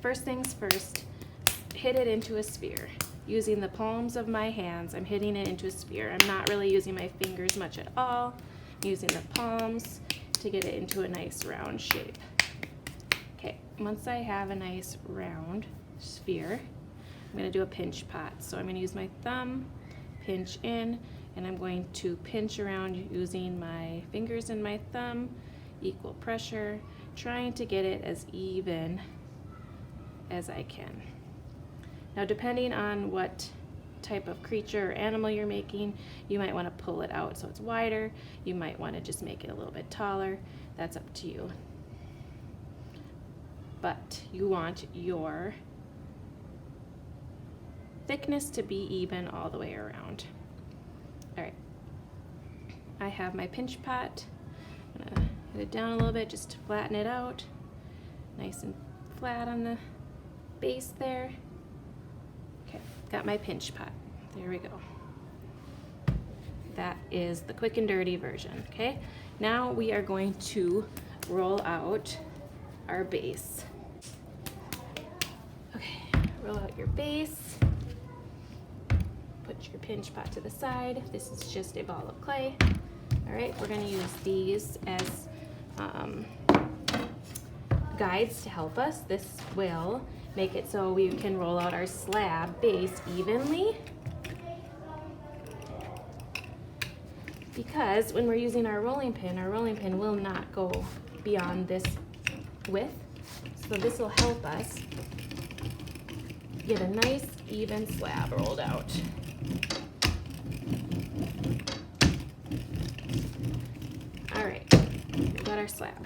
first things first, hit it into a sphere. Using the palms of my hands, I'm hitting it into a sphere. I'm not really using my fingers much at all. I'm using the palms to get it into a nice round shape. Okay, once I have a nice round sphere, I'm going to do a pinch pot. So I'm going to use my thumb, pinch in, and I'm going to pinch around using my fingers and my thumb, equal pressure, trying to get it as even as I can. Now, depending on what type of creature or animal you're making, you might want to pull it out so it's wider. You might want to just make it a little bit taller. That's up to you. But you want your thickness to be even all the way around. All right, I have my pinch pot. I'm gonna hit it down a little bit just to flatten it out. Nice and flat on the base there. Okay, got my pinch pot. There we go. That is the quick and dirty version, okay? Now we are going to roll out our base. Okay, roll out your base. Put your pinch pot to the side. This is just a ball of clay. All right, we're gonna use these as guides to help us. This will make it so we can roll out our slab base evenly. Because when we're using our rolling pin will not go beyond this width. So this will help us get a nice even slab rolled out. All right, we got our slab.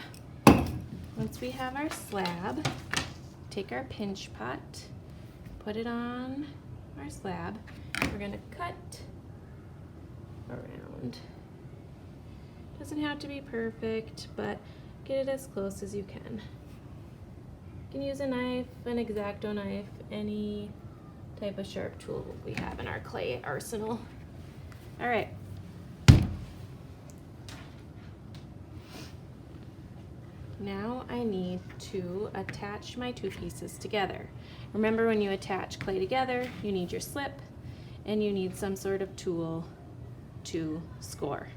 Once we have our slab, take our pinch pot, put it on our slab. We're gonna cut around. Doesn't have to be perfect, but get it as close as you can. You can use a knife, an X-Acto knife, any type of sharp tool we have in our clay arsenal. All right. Now I need to attach my two pieces together. Remember, when you attach clay together, you need your slip and you need some sort of tool to score.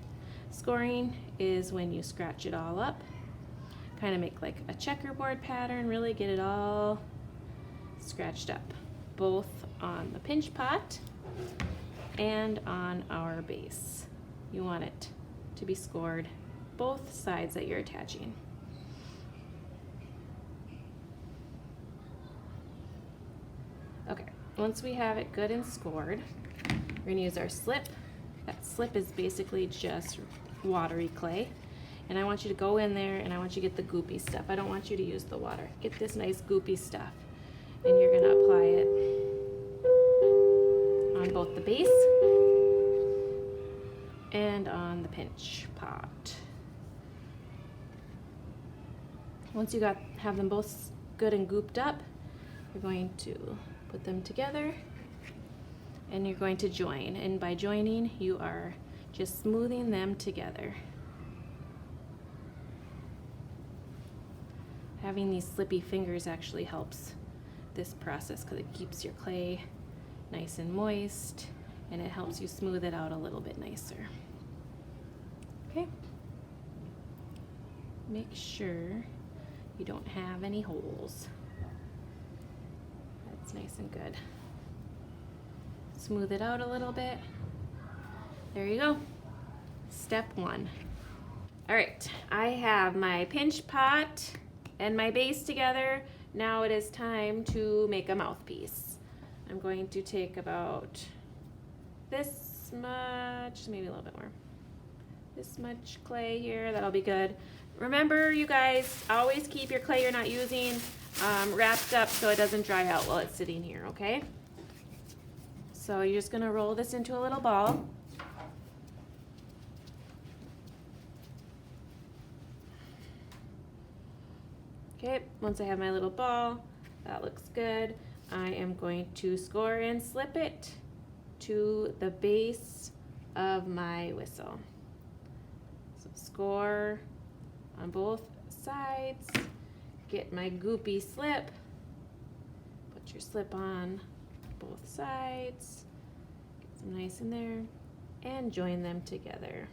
Scoring is when you scratch it all up, kind of make like a checkerboard pattern, really get it all scratched up, both on the pinch pot and on our base. You want it to be scored both sides that you're attaching. Okay, once we have it good and scored, we're gonna use our slip. That slip is basically just watery clay. And I want you to go in there and I want you to get the goopy stuff. I don't want you to use the water. Get this nice goopy stuff. And you're gonna apply it on both the base and on the pinch pot. Once you have them both good and gooped up, you're going to put them together and you're going to join. And by joining, you are just smoothing them together. Having these slippy fingers actually helps this process because it keeps your clay nice and moist and it helps you smooth it out a little bit nicer. Okay. Make sure you don't have any holes. That's nice and good. Smooth it out a little bit. There you go. Step one. All right, I have my pinch pot and my base together. Now it is time to make a mouthpiece. I'm going to take about this much, maybe a little bit more. This much clay here, that'll be good. Remember, you guys, always keep your clay you're not using wrapped up so it doesn't dry out while it's sitting here, okay? So you're just gonna roll this into a little ball. Okay, once I have my little ball, that looks good. I am going to score and slip it to the base of my whistle. So score on both sides, get my goopy slip, Put your slip on both sides, get some nice in there, and join them together.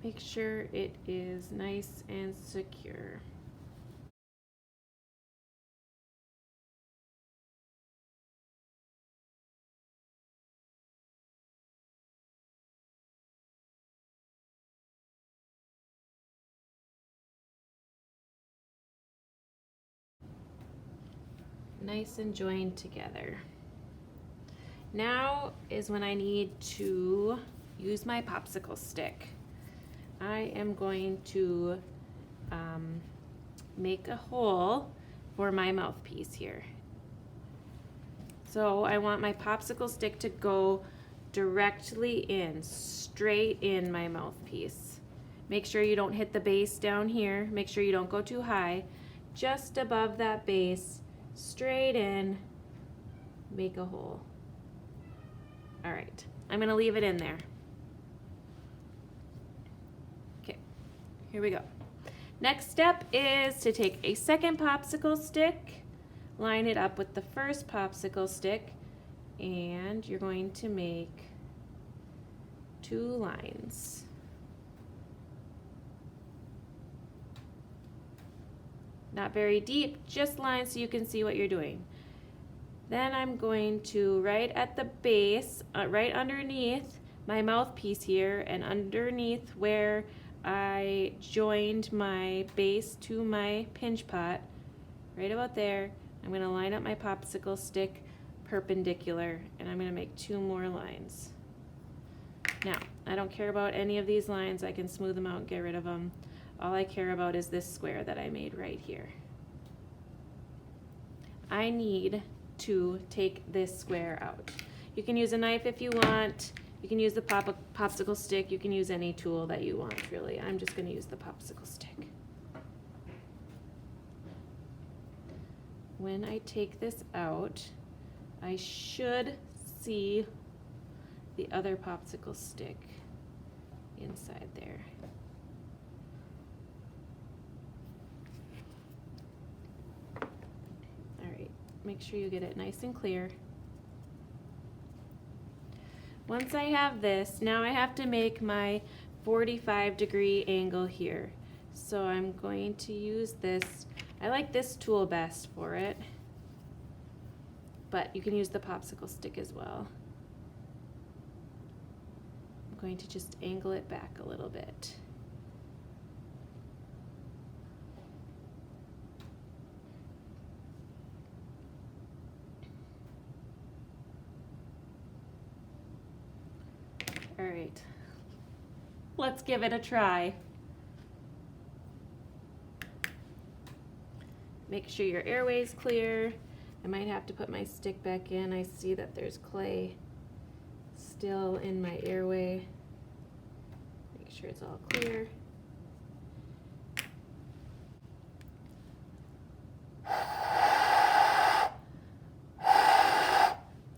Make sure it is nice and secure. Nice and joined together. Now is when I need to use my popsicle stick. I am going to make a hole for my mouthpiece here. So I want my popsicle stick to go directly in, straight in my mouthpiece. Make sure you don't hit the base down here. Make sure you don't go too high. Just above that base, straight in, make a hole. All right, I'm gonna leave it in there. Okay, here we go. Next step is to take a second popsicle stick, line it up with the first popsicle stick, and you're going to make 2 lines. Not very deep, just lines so you can see what you're doing. Then I'm going to, right at the base, right underneath my mouthpiece here, and underneath where I joined my base to my pinch pot, right about there, I'm going to line up my popsicle stick perpendicular, and I'm going to make 2 more lines. Now, I don't care about any of these lines. I can smooth them out and get rid of them. All I care about is this square that I made right here. I need to take this square out. You can use a knife if you want. You can use the popsicle stick. You can use any tool that you want, really. I'm just going to use the popsicle stick. When I take this out, I should see the other popsicle stick inside there. All right, make sure you get it nice and clear. Once I have this, now I have to make my 45-degree angle here. So I'm going to use this. I like this tool best for it, but you can use the popsicle stick as well. I'm going to just angle it back a little bit. All right, let's give it a try. Make sure your airway's clear. I might have to put my stick back in. I see that there's clay still in my airway. Make sure it's all clear.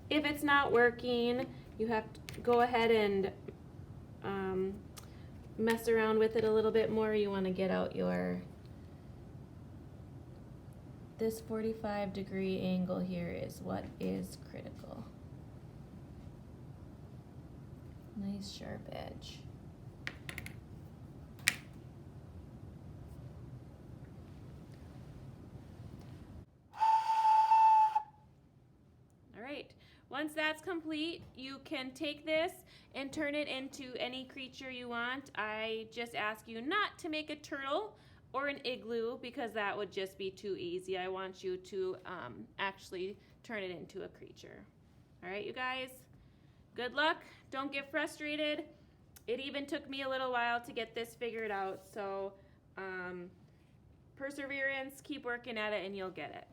If it's not working, you have to go ahead and mess around with it a little bit more. You want to get out this 45-degree angle here is what is critical. Nice sharp edge. All right, once that's complete, you can take this and turn it into any creature you want. I just ask you not to make a turtle or an igloo because that would just be too easy. I want you to actually turn it into a creature. All right, you guys, good luck. Don't get frustrated. It even took me a little while to get this figured out, so perseverance, keep working at it, and you'll get it.